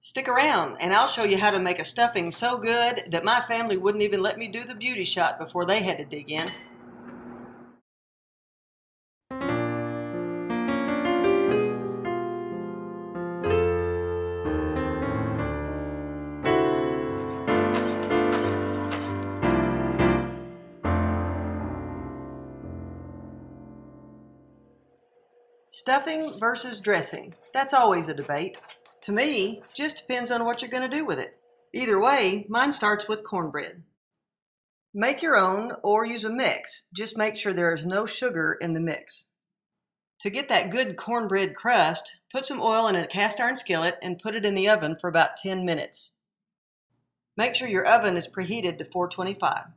Stick around and I'll show you how to make a stuffing so good that my family wouldn't even let me do the beauty shot before they had to dig in. Stuffing versus dressing. That's always a debate. To me, just depends on what you're going to do with it. Either way, mine starts with cornbread. Make your own or use a mix. Just make sure there is no sugar in the mix. To get that good cornbread crust, put some oil in a cast iron skillet and put it in the oven for about 10 minutes. Make sure your oven is preheated to 425.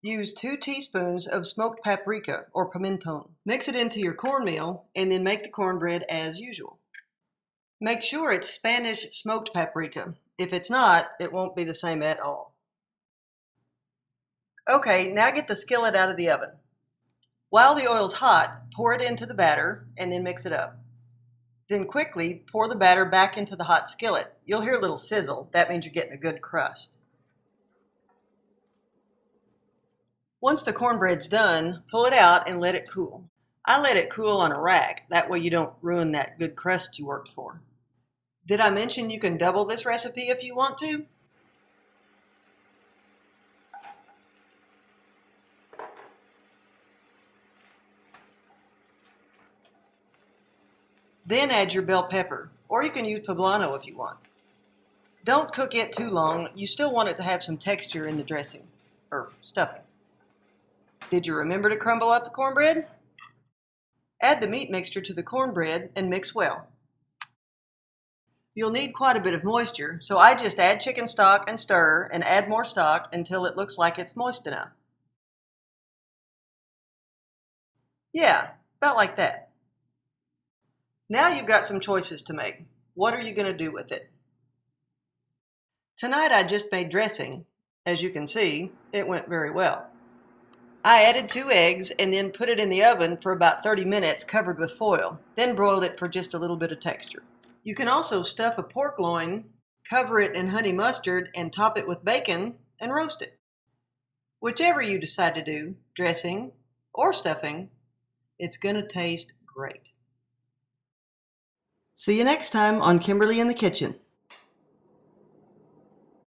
Use 2 teaspoons of smoked paprika or pimenton. Mix it into your cornmeal and then make the cornbread as usual. Make sure it's Spanish smoked paprika. If it's not, it won't be the same at all. Okay, now get the skillet out of the oven. While the oil's hot, pour it into the batter and then mix it up. Then quickly pour the batter back into the hot skillet. You'll hear a little sizzle. That means you're getting a good crust. Once the cornbread's done, pull it out and let it cool. I let it cool on a rack. That way you don't ruin that good crust you worked for. Did I mention you can double this recipe if you want to? Then add your bell pepper, or you can use poblano if you want. Don't cook it too long. You still want it to have some texture in the dressing, or stuffing. Did you remember to crumble up the cornbread? Add the meat mixture to the cornbread and mix well. You'll need quite a bit of moisture, so I just add chicken stock and stir and add more stock until it looks like it's moist enough. Yeah, about like that. Now you've got some choices to make. What are you going to do with it? Tonight I just made dressing. As you can see, it went very well. I added 2 eggs and then put it in the oven for about 30 minutes covered with foil, then broiled it for just a little bit of texture. You can also stuff a pork loin, cover it in honey mustard, and top it with bacon and roast it. Whichever you decide to do, dressing or stuffing, it's going to taste great. See you next time on Kimberly in the Kitchen.